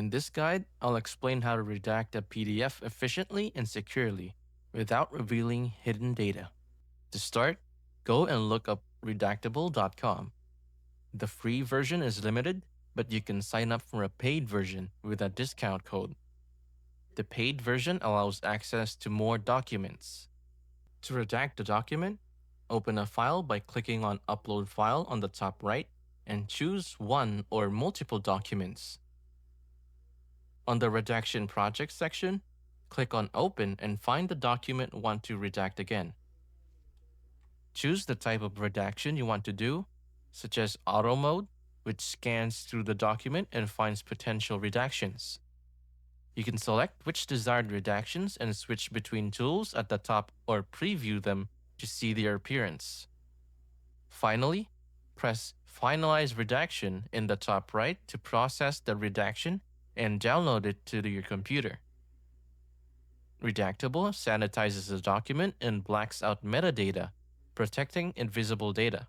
In this guide, I'll explain how to redact a PDF efficiently and securely without revealing hidden data. To start, go and look up redactable.com. The free version is limited, but you can sign up for a paid version with a discount code. The paid version allows access to more documents. To redact the document, open a file by clicking on Upload File on the top right and choose one or multiple documents. On the Redaction Project section, click on Open and find the document you want to redact again. Choose the type of redaction you want to do, such as Auto Mode, which scans through the document and finds potential redactions. You can select which desired redactions and switch between tools at the top or preview them to see their appearance. Finally, press Finalize Redaction in the top right to process the redaction and download it to your computer. Redactable sanitizes the document and blacks out metadata, protecting invisible data.